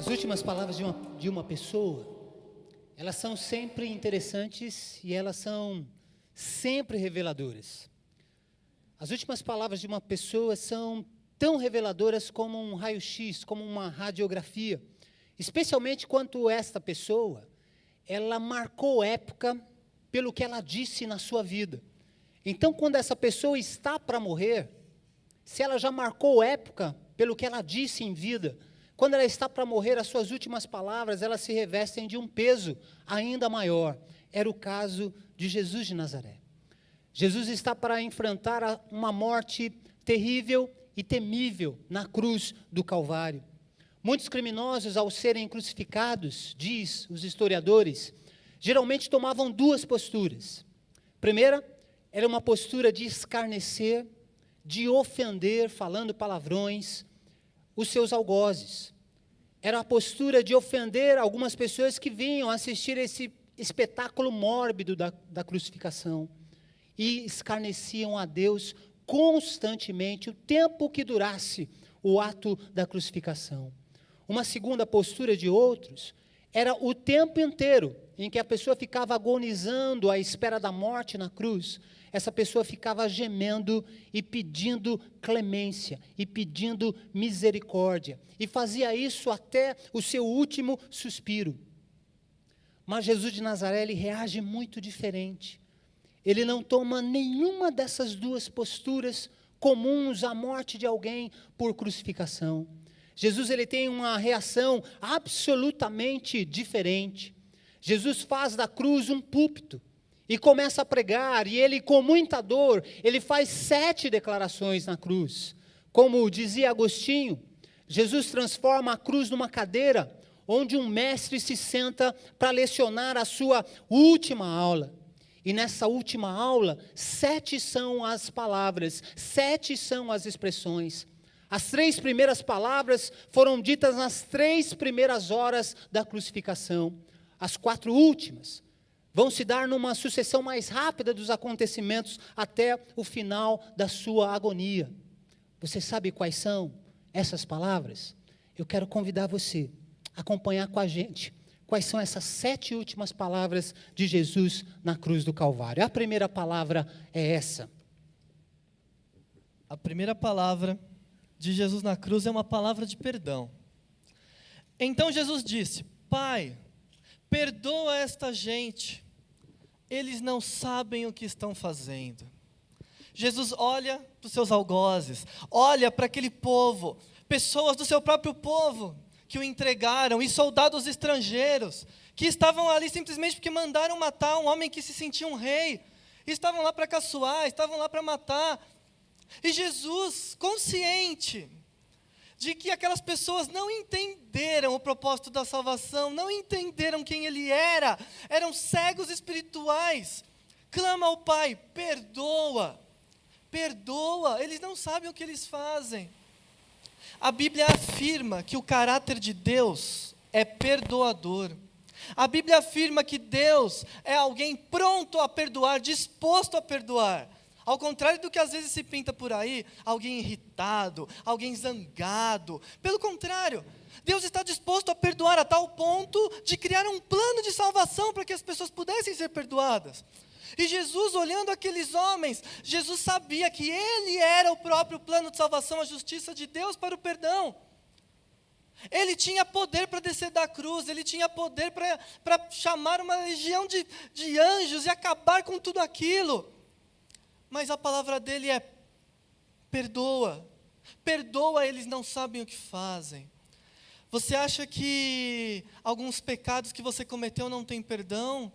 As últimas palavras de uma pessoa, elas são sempre interessantes e elas são sempre reveladoras. As últimas palavras de uma pessoa são tão reveladoras como um raio-x, como uma radiografia, especialmente quando esta pessoa, ela marcou época pelo que ela disse na sua vida. Então, quando essa pessoa está para morrer, se ela já marcou época pelo que ela disse em vida, quando ela está para morrer, as suas últimas palavras, elas se revestem de um peso ainda maior. Era o caso de Jesus de Nazaré. Jesus está para enfrentar uma morte terrível e temível na cruz do Calvário. Muitos criminosos, ao serem crucificados, diz os historiadores, geralmente tomavam duas posturas. Primeira, era uma postura de escarnecer, de ofender, falando palavrões, os seus algozes. Era a postura de ofender algumas pessoas que vinham assistir esse espetáculo mórbido da crucificação e escarneciam a Deus constantemente, o tempo que durasse o ato da crucificação. Uma segunda postura de outros era o tempo inteiro em que a pessoa ficava agonizando à espera da morte na cruz. Essa pessoa ficava gemendo e pedindo clemência, e pedindo misericórdia, e fazia isso até o seu último suspiro. Mas Jesus de Nazaré, ele reage muito diferente. Ele não toma nenhuma dessas duas posturas comuns à morte de alguém por crucificação. Jesus, ele tem uma reação absolutamente diferente. Jesus faz da cruz um púlpito e começa a pregar, e ele, com muita dor, ele faz 7 declarações na cruz. Como dizia Agostinho, Jesus transforma a cruz numa cadeira, onde um mestre se senta para lecionar a sua última aula. E nessa última aula, 7 são as palavras, 7 são as expressões. As 3 primeiras palavras foram ditas nas 3 primeiras horas da crucificação. As 4 últimas vão se dar numa sucessão mais rápida dos acontecimentos até o final da sua agonia. Você sabe quais são essas palavras? Eu quero convidar você a acompanhar com a gente quais são essas 7 últimas palavras de Jesus na cruz do Calvário. A primeira palavra é essa. A primeira palavra de Jesus na cruz é uma palavra de perdão. Então Jesus disse: Pai, perdoa esta gente, eles não sabem o que estão fazendo. Jesus olha para os seus algozes, olha para aquele povo, pessoas do seu próprio povo, que o entregaram, e soldados estrangeiros, que estavam ali simplesmente porque mandaram matar um homem que se sentia um rei, estavam lá para caçoar, estavam lá para matar. E Jesus, consciente de que aquelas pessoas não entenderam o propósito da salvação, não entenderam quem Ele era, eram cegos espirituais, clama ao Pai: perdoa, perdoa, eles não sabem o que eles fazem. A Bíblia afirma que o caráter de Deus é perdoador. A Bíblia afirma que Deus é alguém pronto a perdoar, disposto a perdoar. Ao contrário do que às vezes se pinta por aí, alguém irritado, alguém zangado. Pelo contrário, Deus está disposto a perdoar a tal ponto de criar um plano de salvação para que as pessoas pudessem ser perdoadas. E Jesus, olhando aqueles homens, Jesus sabia que Ele era o próprio plano de salvação, a justiça de Deus para o perdão. Ele tinha poder para descer da cruz, Ele tinha poder para chamar uma legião de anjos e acabar com tudo aquilo. Mas a palavra dele é: perdoa, perdoa, eles não sabem o que fazem. Você acha que alguns pecados que você cometeu não têm perdão?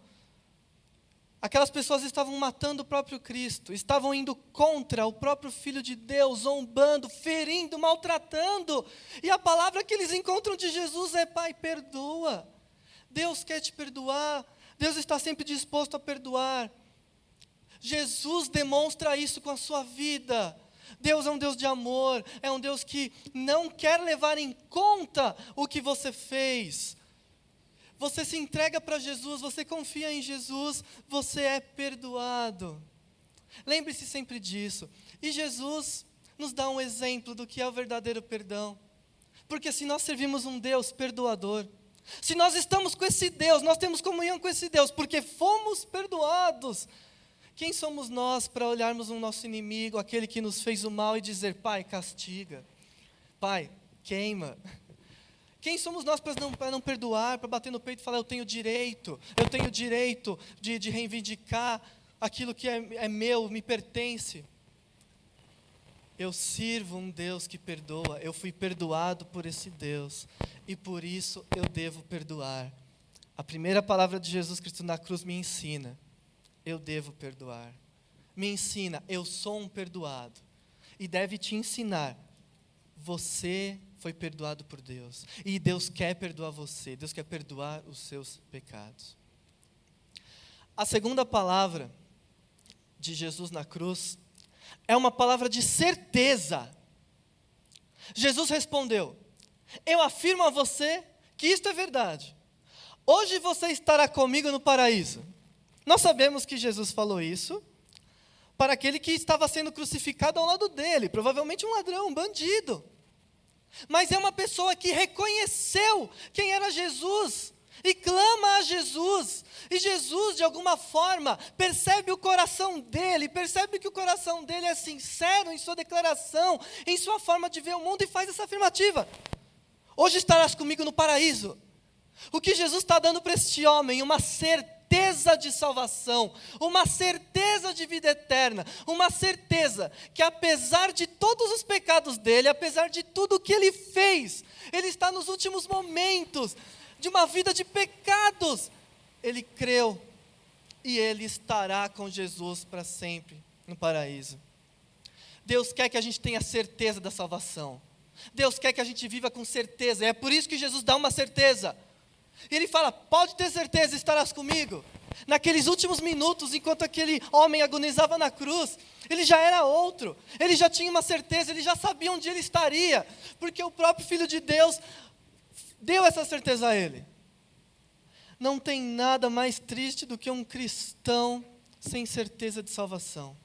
Aquelas pessoas estavam matando o próprio Cristo, estavam indo contra o próprio Filho de Deus, zombando, ferindo, maltratando. E a palavra que eles encontram de Jesus é: Pai, perdoa. Deus quer te perdoar, Deus está sempre disposto a perdoar. Jesus demonstra isso com a sua vida. Deus é um Deus de amor, é um Deus que não quer levar em conta o que você fez. Você se entrega para Jesus, você confia em Jesus, você é perdoado. Lembre-se sempre disso. E Jesus nos dá um exemplo do que é o verdadeiro perdão. Porque se nós servimos um Deus perdoador, se nós estamos com esse Deus, nós temos comunhão com esse Deus, porque fomos perdoados, quem somos nós para olharmos o nosso inimigo, aquele que nos fez o mal, e dizer: Pai, castiga, Pai, queima? Quem somos nós para não perdoar, para bater no peito e falar: eu tenho direito de reivindicar aquilo que é meu, me pertence? Eu sirvo um Deus que perdoa, eu fui perdoado por esse Deus, e por isso eu devo perdoar. A primeira palavra de Jesus Cristo na cruz me ensina: eu devo perdoar. Me ensina, eu sou um perdoado. E deve te ensinar, você foi perdoado por Deus. E Deus quer perdoar você, Deus quer perdoar os seus pecados. A segunda palavra de Jesus na cruz é uma palavra de certeza. Jesus respondeu: eu afirmo a você que isto é verdade. Hoje você estará comigo no paraíso. Nós sabemos que Jesus falou isso para aquele que estava sendo crucificado ao lado dele, provavelmente um ladrão, um bandido. Mas é uma pessoa que reconheceu quem era Jesus e clama a Jesus. E Jesus, de alguma forma, percebe o coração dele, percebe que o coração dele é sincero em sua declaração, em sua forma de ver o mundo, e faz essa afirmativa: hoje estarás comigo no paraíso. O que Jesus está dando para este homem? Uma certeza de salvação, uma certeza de vida eterna, uma certeza que, apesar de todos os pecados dele, apesar de tudo o que ele fez, ele está nos últimos momentos de uma vida de pecados. Ele creu e ele estará com Jesus para sempre no paraíso. Deus quer que a gente tenha certeza da salvação. Deus quer que a gente viva com certeza. É por isso que Jesus dá uma certeza. E ele fala: pode ter certeza, estarás comigo. Naqueles últimos minutos, enquanto aquele homem agonizava na cruz, ele já era outro. Ele já tinha uma certeza, ele já sabia onde ele estaria, porque o próprio Filho de Deus deu essa certeza a ele. Não tem nada mais triste do que um cristão sem certeza de salvação.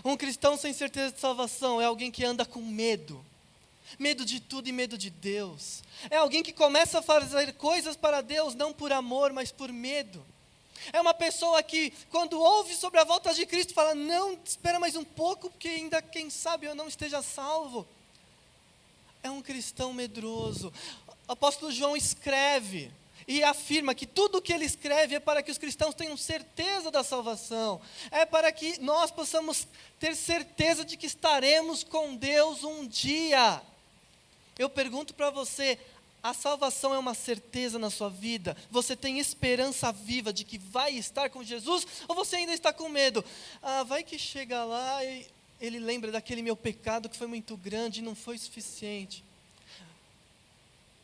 Um cristão sem certeza de salvação é alguém que anda com medo. Medo de tudo e medo de Deus. É alguém que começa a fazer coisas para Deus, não por amor, mas por medo. É uma pessoa que, quando ouve sobre a volta de Cristo, fala: não, espera mais um pouco, porque ainda, quem sabe, eu não esteja salvo. É um cristão medroso. O apóstolo João escreve e afirma que tudo o que ele escreve é para que os cristãos tenham certeza da salvação. É para que nós possamos ter certeza de que estaremos com Deus um dia. Eu pergunto para você: a salvação é uma certeza na sua vida? Você tem esperança viva de que vai estar com Jesus? Ou você ainda está com medo? Vai que chega lá e ele lembra daquele meu pecado que foi muito grande e não foi suficiente.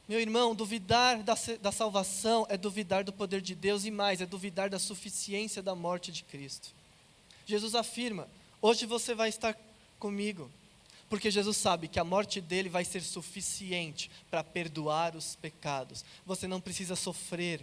Meu irmão, duvidar da salvação é duvidar do poder de Deus, e mais, é duvidar da suficiência da morte de Cristo. Jesus afirma: hoje você vai estar comigo, porque Jesus sabe que a morte dele vai ser suficiente para perdoar os pecados. Você não precisa sofrer.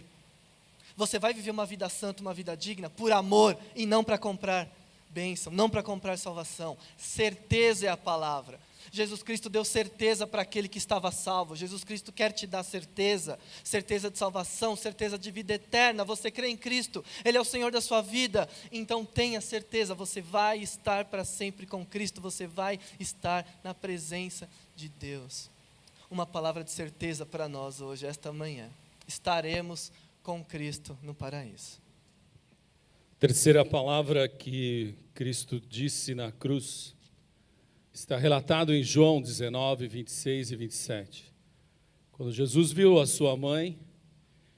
Você vai viver uma vida santa, uma vida digna, por amor, e não para comprar bênção, não para comprar salvação. Certeza é a palavra. Jesus Cristo deu certeza para aquele que estava salvo. Jesus Cristo quer te dar certeza, certeza de salvação, certeza de vida eterna. Você crê em Cristo, Ele é o Senhor da sua vida, então tenha certeza, você vai estar para sempre com Cristo, você vai estar na presença de Deus. Uma palavra de certeza para nós hoje, esta manhã: estaremos com Cristo no paraíso. Terceira palavra que Cristo disse na cruz está relatado em João 19, 26 e 27. Quando Jesus viu a sua mãe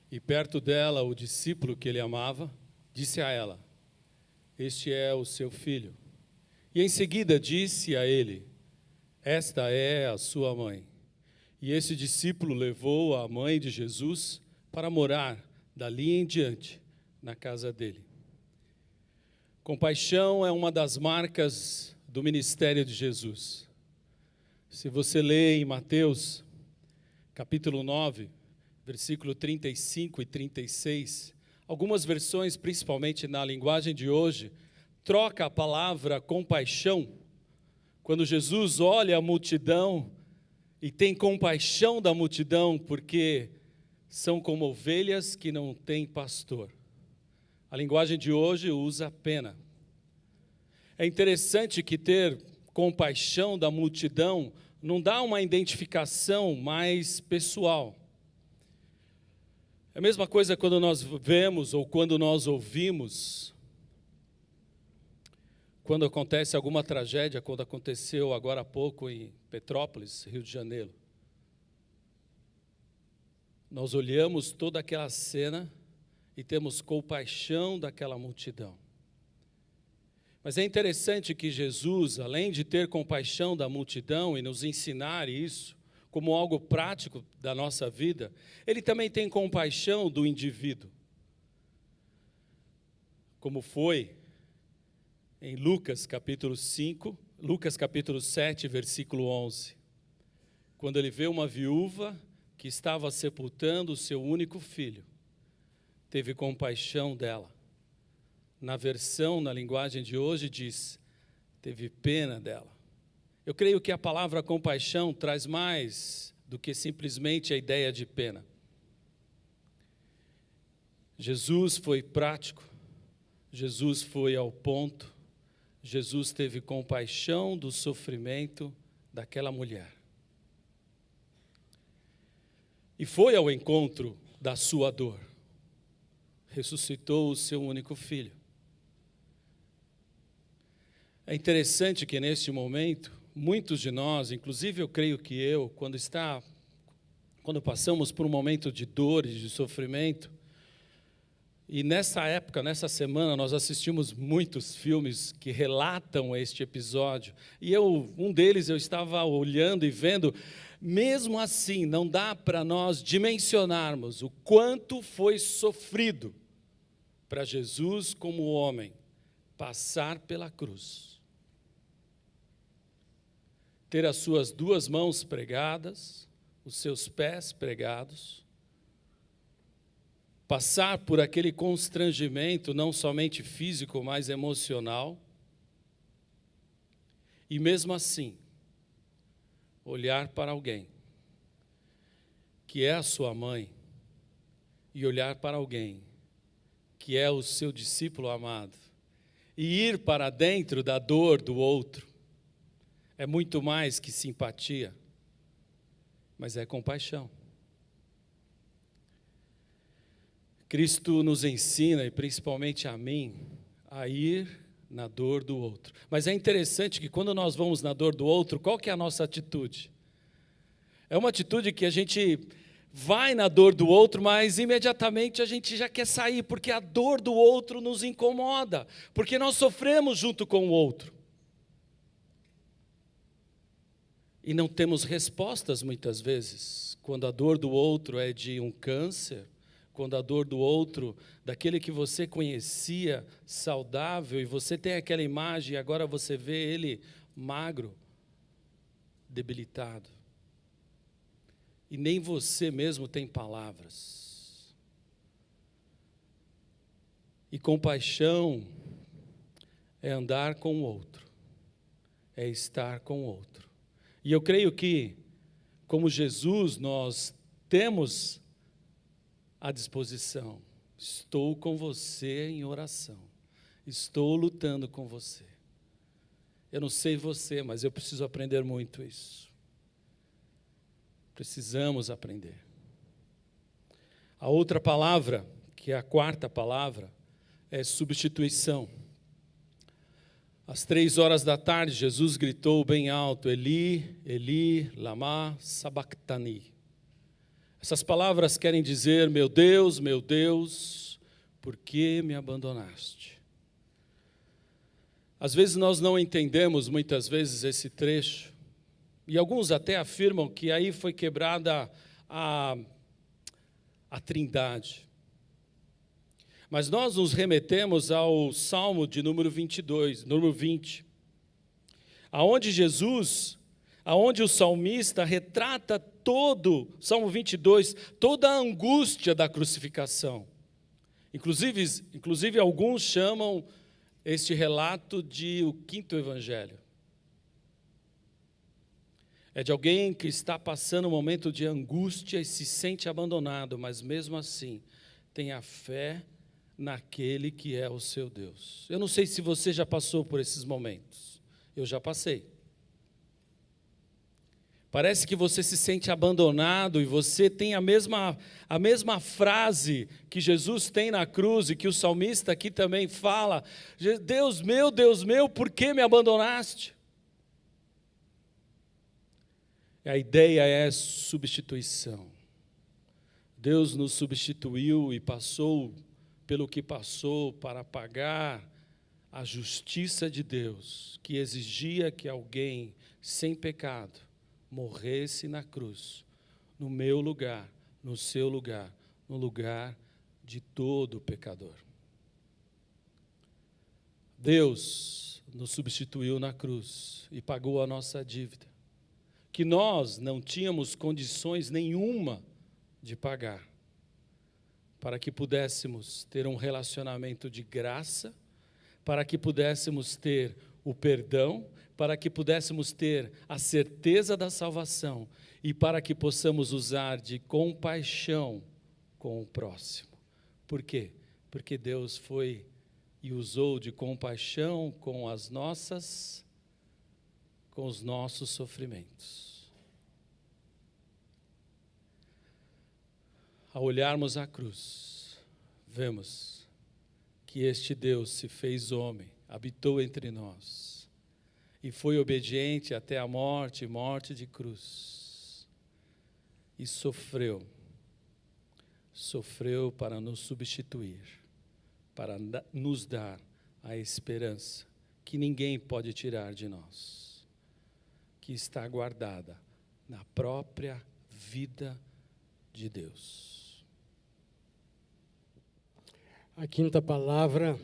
e perto dela o discípulo que ele amava, disse a ela: este é o seu filho. E em seguida disse a ele: esta é a sua mãe. E esse discípulo levou a mãe de Jesus para morar dali em diante na casa dele. Compaixão é uma das marcas do ministério de Jesus. Se você lê em Mateus, capítulo 9, versículo 35 e 36, algumas versões, principalmente na linguagem de hoje, troca a palavra compaixão. Quando Jesus olha a multidão e tem compaixão da multidão, porque são como ovelhas que não têm pastor. A linguagem de hoje usa pena. É interessante que ter compaixão da multidão não dá uma identificação mais pessoal. É a mesma coisa quando nós vemos ou quando nós ouvimos, quando acontece alguma tragédia, quando aconteceu agora há pouco em Petrópolis, Rio de Janeiro. Nós olhamos toda aquela cena e temos compaixão daquela multidão. Mas é interessante que Jesus, além de ter compaixão da multidão e nos ensinar isso como algo prático da nossa vida, ele também tem compaixão do indivíduo. Como foi em Lucas capítulo 7, versículo 11. Quando ele vê uma viúva que estava sepultando o seu único filho, teve compaixão dela. Na linguagem de hoje, diz, teve pena dela. Eu creio que a palavra compaixão traz mais do que simplesmente a ideia de pena. Jesus foi prático, Jesus foi ao ponto, Jesus teve compaixão do sofrimento daquela mulher. E foi ao encontro da sua dor. Ressuscitou o seu único filho. É interessante que neste momento, muitos de nós, inclusive eu creio que eu, quando passamos por um momento de dor e de sofrimento, e nessa época, nessa semana, nós assistimos muitos filmes que relatam este episódio, e um deles eu estava olhando e vendo, mesmo assim, não dá para nós dimensionarmos o quanto foi sofrido para Jesus como homem passar pela cruz. Ter as suas 2 mãos pregadas, os seus pés pregados, passar por aquele constrangimento, não somente físico, mas emocional, e mesmo assim, olhar para alguém, que é a sua mãe, e olhar para alguém, que é o seu discípulo amado, e ir para dentro da dor do outro, é muito mais que simpatia, mas é compaixão. Cristo nos ensina, e principalmente a mim, a ir na dor do outro. Mas é interessante que quando nós vamos na dor do outro, qual que é a nossa atitude? É uma atitude que a gente vai na dor do outro, mas imediatamente a gente já quer sair, porque a dor do outro nos incomoda, porque nós sofremos junto com o outro. E não temos respostas muitas vezes, quando a dor do outro é de um câncer, quando a dor do outro, daquele que você conhecia, saudável, e você tem aquela imagem, e agora você vê ele magro, debilitado. E nem você mesmo tem palavras. E compaixão é andar com o outro, é estar com o outro. E eu creio que, como Jesus, nós temos à disposição. Estou com você em oração. Estou lutando com você. Eu não sei você, mas eu preciso aprender muito isso. Precisamos aprender. A outra palavra, que é a 4ª palavra, é substituição. Às 3h, Jesus gritou bem alto, Eli, Eli, lama sabachthani. Essas palavras querem dizer, meu Deus, por que me abandonaste? Às vezes nós não entendemos, muitas vezes, esse trecho, e alguns até afirmam que aí foi quebrada a trindade. Mas nós nos remetemos ao Salmo de número 20, aonde o salmista retrata Salmo 22, toda a angústia da crucificação. Inclusive alguns chamam este relato de o 5º evangelho. É de alguém que está passando um momento de angústia e se sente abandonado, mas mesmo assim tem a fé naquele que é o seu Deus. Eu não sei se você já passou por esses momentos. Eu já passei. Parece que você se sente abandonado e você tem a mesma frase que Jesus tem na cruz e que o salmista aqui também fala: Deus meu, por que me abandonaste? A ideia é substituição. Deus nos substituiu e passou pelo que passou para pagar a justiça de Deus, que exigia que alguém sem pecado morresse na cruz, no meu lugar, no seu lugar, no lugar de todo pecador. Deus nos substituiu na cruz e pagou a nossa dívida, que nós não tínhamos condições nenhuma de pagar, para que pudéssemos ter um relacionamento de graça, para que pudéssemos ter o perdão, para que pudéssemos ter a certeza da salvação e para que possamos usar de compaixão com o próximo. Por quê? Porque Deus foi e usou de compaixão com os nossos sofrimentos. Ao olharmos a cruz, vemos que este Deus se fez homem, habitou entre nós e foi obediente até a morte de cruz. E sofreu para nos substituir, para nos dar a esperança que ninguém pode tirar de nós, que está guardada na própria vida de Deus. A quinta palavra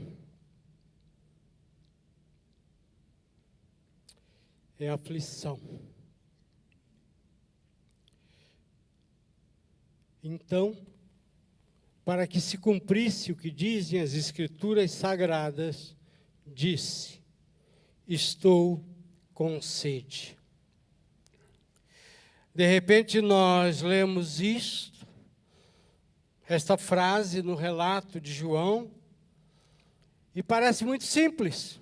é aflição. Então, para que se cumprisse o que dizem as Escrituras Sagradas, disse: estou com sede. De repente nós lemos esta frase no relato de João, e parece muito simples.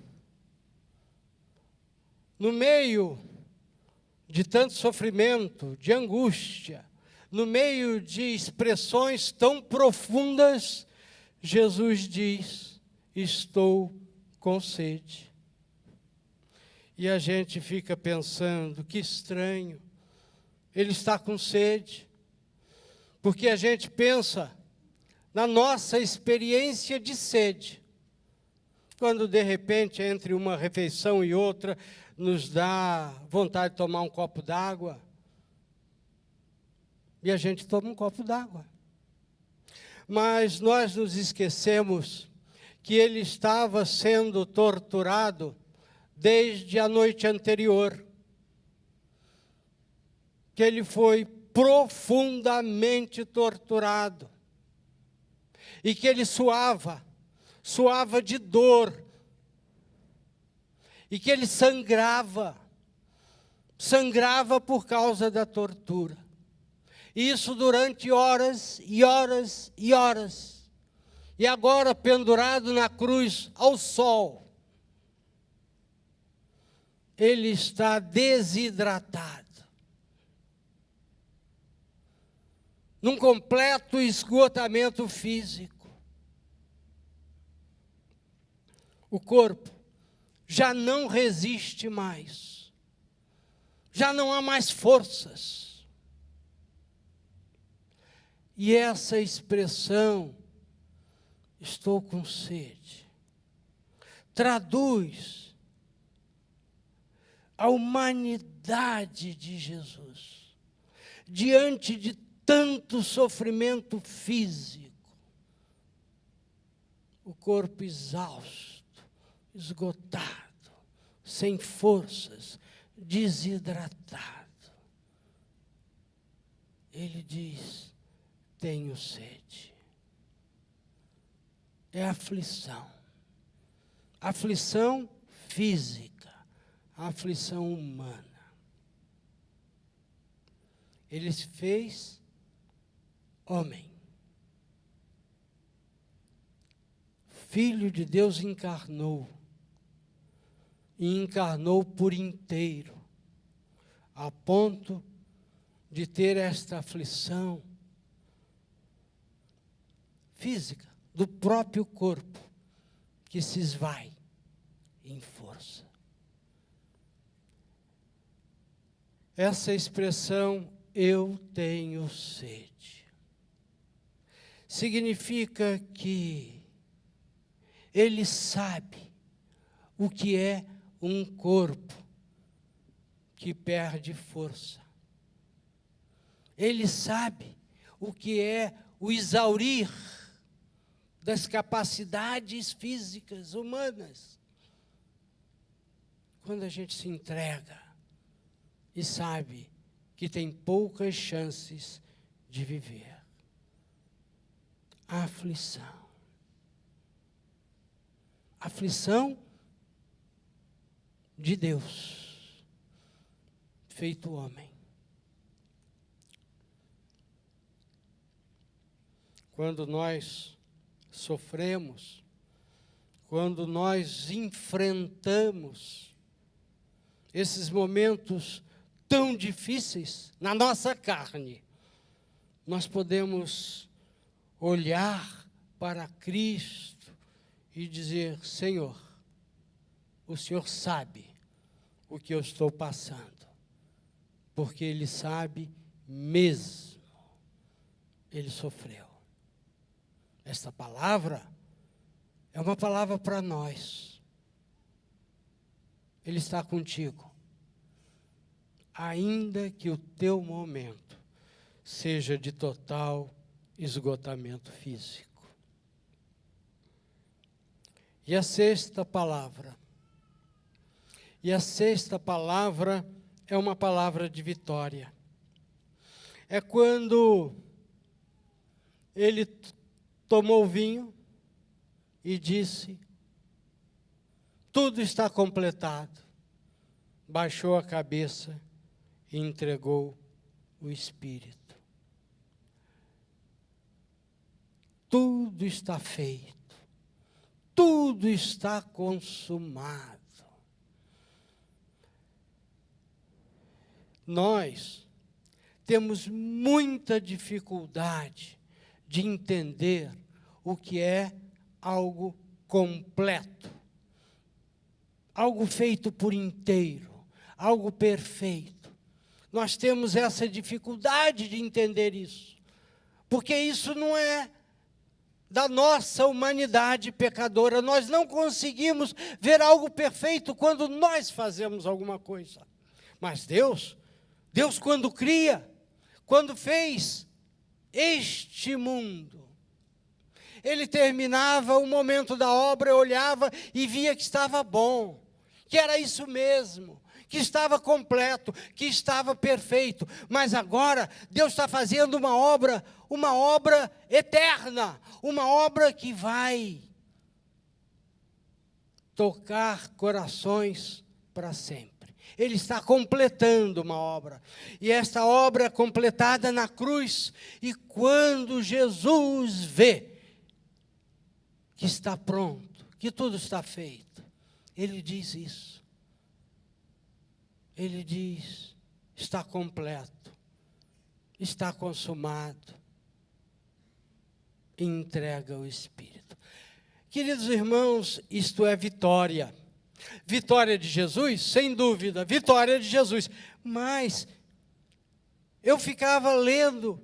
No meio de tanto sofrimento, de angústia, no meio de expressões tão profundas, Jesus diz: estou com sede. E a gente fica pensando, que estranho, ele está com sede, porque a gente pensa na nossa experiência de sede, quando de repente entre uma refeição e outra nos dá vontade de tomar um copo d'água, e a gente toma um copo d'água. Mas nós nos esquecemos que ele estava sendo torturado desde a noite anterior, que ele foi profundamente torturado, e que ele suava de dor, e que ele sangrava por causa da tortura. Isso durante horas e horas e horas. E agora pendurado na cruz ao sol, ele está desidratado, num completo esgotamento físico. O corpo já não resiste mais, já não há mais forças. E essa expressão, estou com sede, traduz a humanidade de Jesus diante de tanto sofrimento físico, o corpo exausto, esgotado, sem forças, desidratado. Ele diz: tenho sede. É aflição física, aflição humana. Ele se fez homem. Filho de Deus encarnou. E encarnou por inteiro, a ponto de ter esta aflição física do próprio corpo, que se esvai em força. Essa expressão, eu tenho sede, significa que ele sabe o que é um corpo que perde força. Ele sabe o que é o exaurir das capacidades físicas humanas. Quando a gente se entrega e sabe que tem poucas chances de viver. A aflição. Aflição de Deus, feito homem. Quando nós sofremos, quando nós enfrentamos esses momentos tão difíceis na nossa carne, nós podemos olhar para Cristo e dizer: Senhor, o Senhor sabe o que eu estou passando, porque Ele sabe mesmo, Ele sofreu. Esta palavra é uma palavra para nós. Ele está contigo, ainda que o teu momento seja de total esgotamento físico. E a sexta palavra é uma palavra de vitória. É quando ele tomou o vinho e disse: tudo está completado. Baixou a cabeça e entregou o Espírito. Tudo está feito. Tudo está consumado. Nós temos muita dificuldade de entender o que é algo completo, algo feito por inteiro, algo perfeito. Nós temos essa dificuldade de entender isso, porque isso não é da nossa humanidade pecadora. Nós não conseguimos ver algo perfeito quando nós fazemos alguma coisa. Mas Deus quando cria, quando fez este mundo, Ele terminava o momento da obra, olhava e via que estava bom, que era isso mesmo, que estava completo, que estava perfeito. Mas agora Deus está fazendo uma obra eterna, uma obra que vai tocar corações para sempre. Ele está completando uma obra, e esta obra é completada na cruz. E quando Jesus vê que está pronto, que tudo está feito, Ele diz isso. Ele diz: está completo, está consumado, e entrega o Espírito. Queridos irmãos, isto é vitória. Vitória de Jesus? Sem dúvida, vitória de Jesus. Mas eu ficava lendo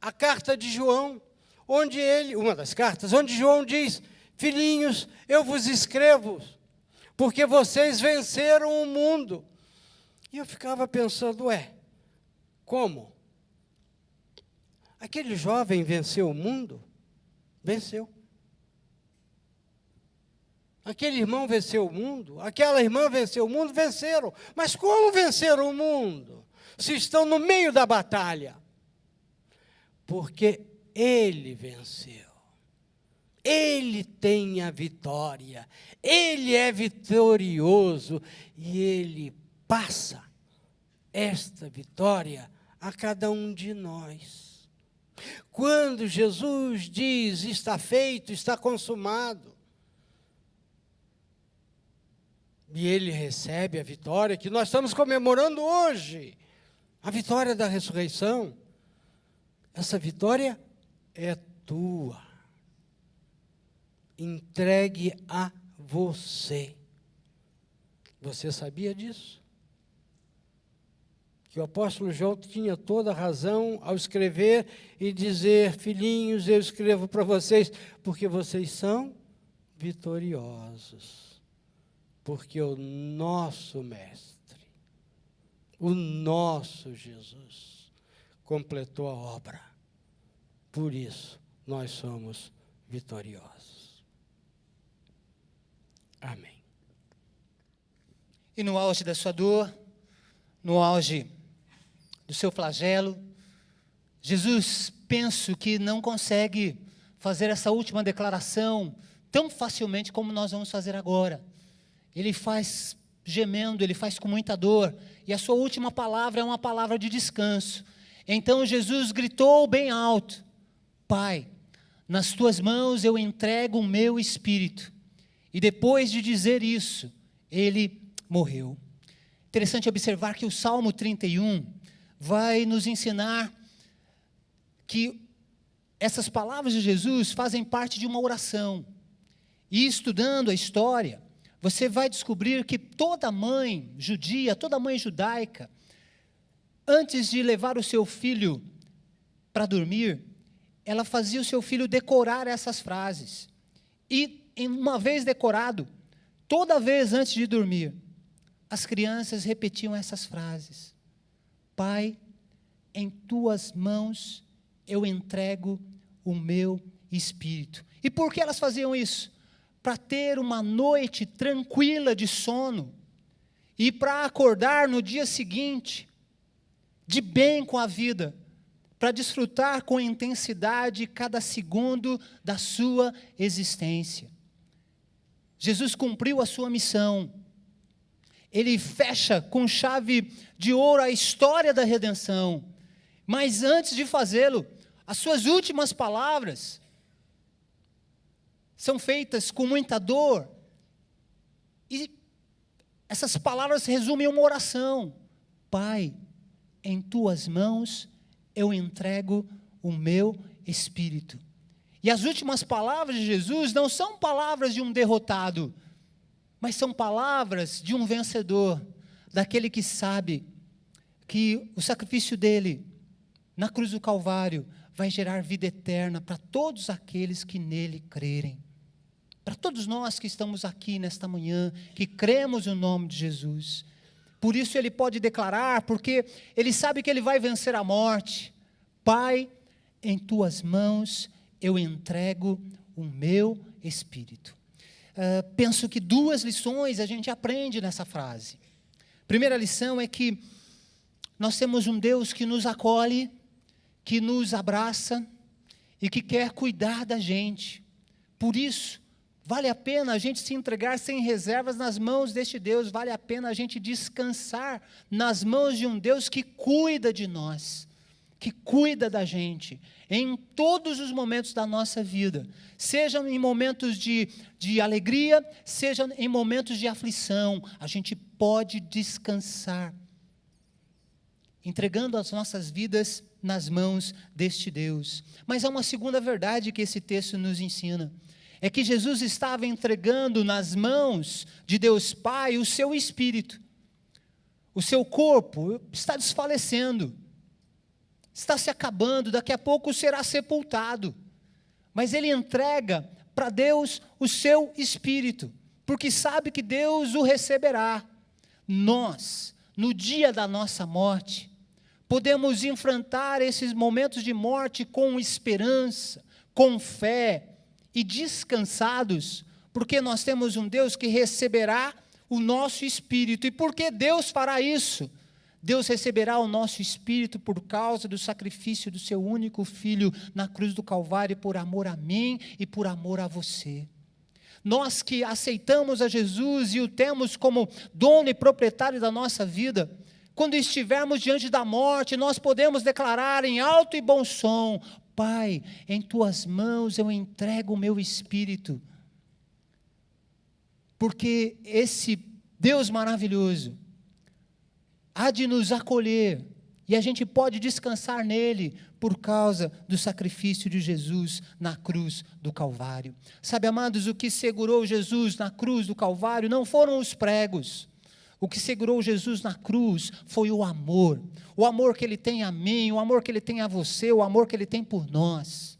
a carta de João, uma das cartas, onde João diz: filhinhos, eu vos escrevo, porque vocês venceram o mundo. E eu ficava pensando: como? Aquele jovem venceu o mundo? Venceu. Aquele irmão venceu o mundo, aquela irmã venceu o mundo, venceram. Mas como venceram o mundo, se estão no meio da batalha? Porque Ele venceu. Ele tem a vitória. Ele é vitorioso e Ele passa esta vitória a cada um de nós. Quando Jesus diz, está feito, está consumado, e ele recebe a vitória que nós estamos comemorando hoje, a vitória da ressurreição, essa vitória é tua, entregue a você. Você sabia disso? Que o apóstolo João tinha toda a razão ao escrever e dizer, filhinhos, eu escrevo para vocês, porque vocês são vitoriosos. Porque o nosso Mestre, o nosso Jesus, completou a obra. Por isso, nós somos vitoriosos. Amém. E no auge da sua dor, no auge do seu flagelo, Jesus, penso que não consegue fazer essa última declaração tão facilmente como nós vamos fazer agora. Ele faz gemendo, ele faz com muita dor, e a sua última palavra é uma palavra de descanso. Então Jesus gritou bem alto, Pai, nas tuas mãos eu entrego o meu espírito. E depois de dizer isso, ele morreu. Interessante observar que o Salmo 31 vai nos ensinar que essas palavras de Jesus fazem parte de uma oração. E estudando a história, você vai descobrir que toda mãe judia, toda mãe judaica, antes de levar o seu filho para dormir, ela fazia o seu filho decorar essas frases. E, uma vez decorado, toda vez antes de dormir, as crianças repetiam essas frases. Pai, em tuas mãos eu entrego o meu espírito. E por que elas faziam isso? Para ter uma noite tranquila de sono e para acordar no dia seguinte de bem com a vida, para desfrutar com intensidade cada segundo da sua existência. Jesus cumpriu a sua missão. Ele fecha com chave de ouro a história da redenção. Mas antes de fazê-lo, as suas últimas palavras são feitas com muita dor. E essas palavras resumem uma oração. Pai, em tuas mãos eu entrego o meu espírito. E as últimas palavras de Jesus não são palavras de um derrotado, mas são palavras de um vencedor, daquele que sabe que o sacrifício dele na cruz do Calvário vai gerar vida eterna para todos aqueles que nele crerem. Para todos nós que estamos aqui nesta manhã, que cremos no nome de Jesus. Por isso ele pode declarar, porque ele sabe que ele vai vencer a morte. Pai, em tuas mãos eu entrego o meu espírito. Penso que duas lições a gente aprende nessa frase. Primeira lição é que nós temos um Deus que nos acolhe, que nos abraça e que quer cuidar da gente. Por isso, vale a pena a gente se entregar sem reservas nas mãos deste Deus, vale a pena a gente descansar nas mãos de um Deus que cuida de nós, que cuida da gente, em todos os momentos da nossa vida, seja em momentos de alegria, seja em momentos de aflição, a gente pode descansar, entregando as nossas vidas nas mãos deste Deus. Mas há uma segunda verdade que esse texto nos ensina, é que Jesus estava entregando nas mãos de Deus Pai o seu espírito. O seu corpo está desfalecendo, está se acabando, daqui a pouco será sepultado. Mas ele entrega para Deus o seu espírito, porque sabe que Deus o receberá. Nós, no dia da nossa morte, podemos enfrentar esses momentos de morte com esperança, com fé, e descansados, porque nós temos um Deus que receberá o nosso espírito. E por que Deus fará isso? Deus receberá o nosso espírito por causa do sacrifício do seu único Filho na cruz do Calvário, por amor a mim e por amor a você. Nós que aceitamos a Jesus e o temos como dono e proprietário da nossa vida, quando estivermos diante da morte, nós podemos declarar em alto e bom som: Pai, em tuas mãos eu entrego o meu espírito. Porque esse Deus maravilhoso há de nos acolher, e a gente pode descansar nele por causa do sacrifício de Jesus na cruz do Calvário. Sabe, amados, o que segurou Jesus na cruz do Calvário não foram os pregos. O que segurou Jesus na cruz foi o amor que ele tem a mim, o amor que ele tem a você, o amor que ele tem por nós.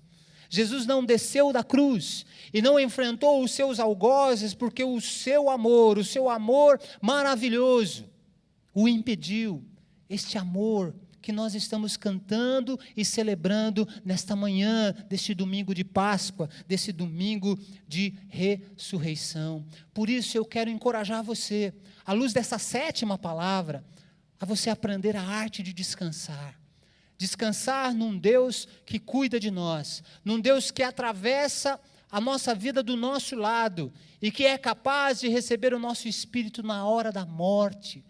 Jesus não desceu da cruz e não enfrentou os seus algozes, porque o seu amor maravilhoso, o impediu. Este amor que nós estamos cantando e celebrando nesta manhã, deste domingo de Páscoa, desse domingo de ressurreição. Por isso eu quero encorajar você, à luz dessa 7ª palavra, a você aprender a arte de descansar. Descansar num Deus que cuida de nós, num Deus que atravessa a nossa vida do nosso lado e que é capaz de receber o nosso espírito na hora da morte,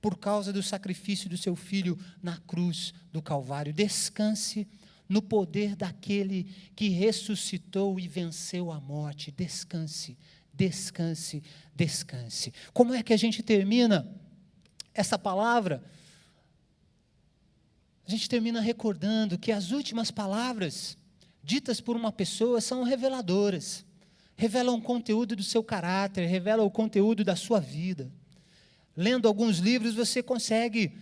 por causa do sacrifício do seu Filho na cruz do Calvário. Descanse no poder daquele que ressuscitou e venceu a morte. Descanse, descanse, descanse. Como é que a gente termina essa palavra? A gente termina recordando que as últimas palavras ditas por uma pessoa são reveladoras. Revelam o conteúdo do seu caráter, revelam o conteúdo da sua vida. Lendo alguns livros, você consegue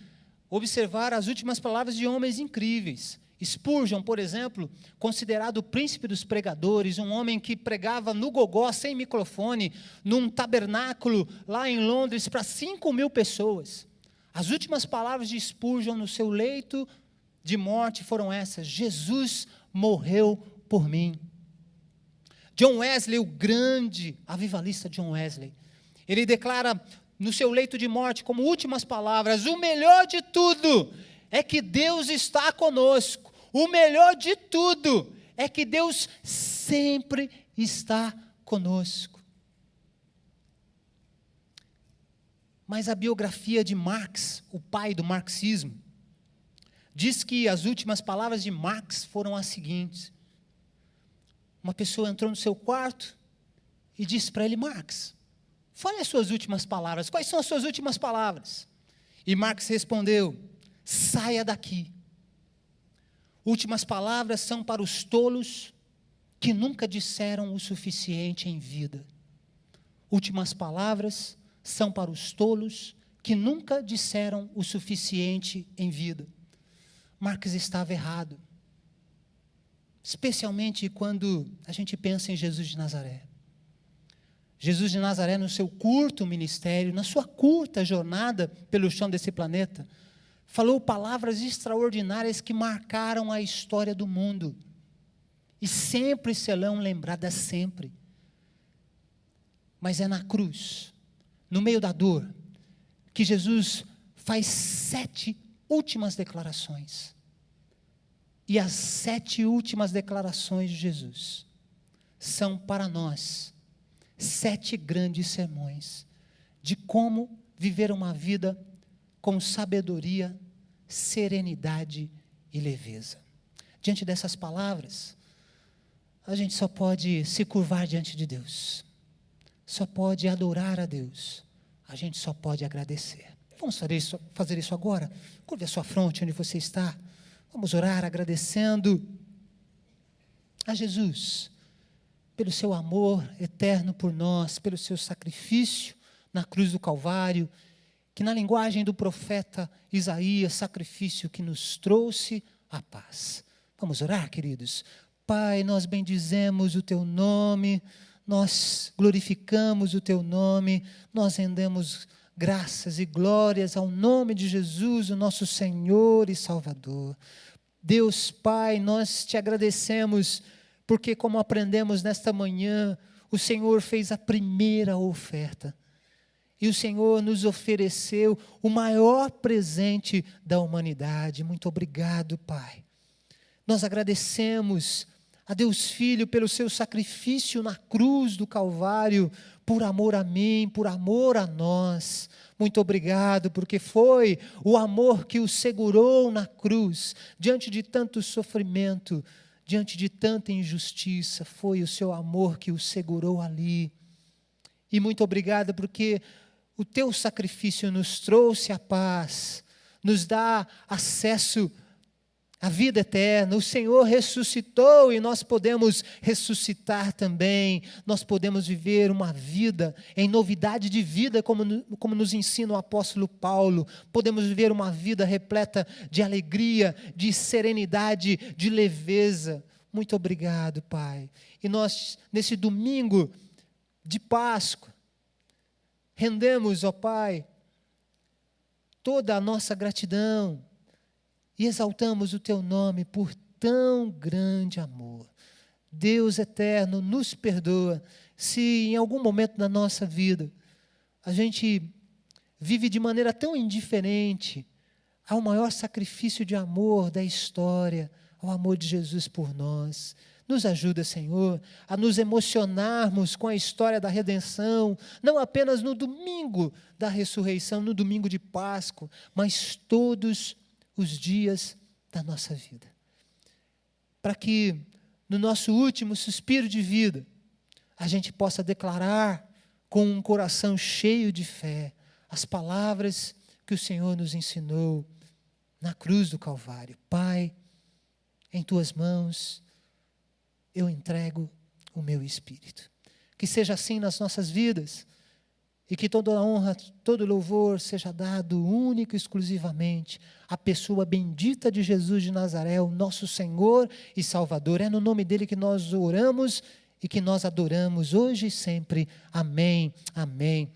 observar as últimas palavras de homens incríveis. Spurgeon, por exemplo, considerado o príncipe dos pregadores, um homem que pregava no gogó, sem microfone, num tabernáculo lá em Londres para 5.000 pessoas. As últimas palavras de Spurgeon no seu leito de morte foram essas: Jesus morreu por mim. John Wesley, o grande avivalista John Wesley, ele declara no seu leito de morte, como últimas palavras: o melhor de tudo é que Deus está conosco. O melhor de tudo é que Deus sempre está conosco. Mas a biografia de Marx, o pai do marxismo, diz que as últimas palavras de Marx foram as seguintes. Uma pessoa entrou no seu quarto e disse para ele: Marx, fale as suas últimas palavras. Quais são as suas últimas palavras? E Marx respondeu: saia daqui. Últimas palavras são para os tolos que nunca disseram o suficiente em vida. Últimas palavras são para os tolos que nunca disseram o suficiente em vida. Marx estava errado, especialmente quando a gente pensa em Jesus de Nazaré. Jesus de Nazaré, no seu curto ministério, na sua curta jornada pelo chão desse planeta, falou palavras extraordinárias que marcaram a história do mundo e sempre serão lembradas, sempre. Mas é na cruz, no meio da dor, que Jesus faz 7 últimas declarações. E as 7 últimas declarações de Jesus são para nós 7 grandes sermões de como viver uma vida com sabedoria, serenidade e leveza. Diante dessas palavras, a gente só pode se curvar diante de Deus, só pode adorar a Deus, a gente só pode agradecer. Vamos fazer isso agora? Curve a sua fronte onde você está. Vamos orar agradecendo a Jesus pelo seu amor eterno por nós, pelo seu sacrifício na cruz do Calvário, que na linguagem do profeta Isaías, sacrifício que nos trouxe a paz. Vamos orar, queridos? Pai, nós bendizemos o teu nome, nós glorificamos o teu nome, nós rendemos graças e glórias ao nome de Jesus, o nosso Senhor e Salvador. Deus Pai, nós te agradecemos, porque como aprendemos nesta manhã, o Senhor fez a primeira oferta. E o Senhor nos ofereceu o maior presente da humanidade. Muito obrigado, Pai. Nós agradecemos a Deus Filho pelo seu sacrifício na cruz do Calvário, por amor a mim, por amor a nós. Muito obrigado, porque foi o amor que o segurou na cruz, diante de tanto sofrimento, diante de tanta injustiça, foi o seu amor que o segurou ali. E muito obrigado, porque o teu sacrifício nos trouxe a paz, nos dá acesso à vida eterna. O Senhor ressuscitou e nós podemos ressuscitar também. Nós podemos viver uma vida em novidade de vida, como nos ensina o apóstolo Paulo. Podemos viver uma vida repleta de alegria, de serenidade, de leveza. Muito obrigado, Pai. E nós, nesse domingo de Páscoa, rendemos, ó Pai, toda a nossa gratidão e exaltamos o Teu nome por tão grande amor. Deus eterno, nos perdoa se em algum momento da nossa vida a gente vive de maneira tão indiferente ao maior sacrifício de amor da história, ao amor de Jesus por nós. Nos ajuda, Senhor, a nos emocionarmos com a história da redenção, não apenas no domingo da ressurreição, no domingo de Páscoa, mas todos os dias da nossa vida. Para que no nosso último suspiro de vida, a gente possa declarar com um coração cheio de fé as palavras que o Senhor nos ensinou na cruz do Calvário. Pai, em Tuas mãos eu entrego o meu espírito. Que seja assim nas nossas vidas e que toda a honra, todo o louvor seja dado único e exclusivamente à pessoa bendita de Jesus de Nazaré, o nosso Senhor e Salvador. É no nome dele que nós oramos e que nós adoramos hoje e sempre. Amém, amém.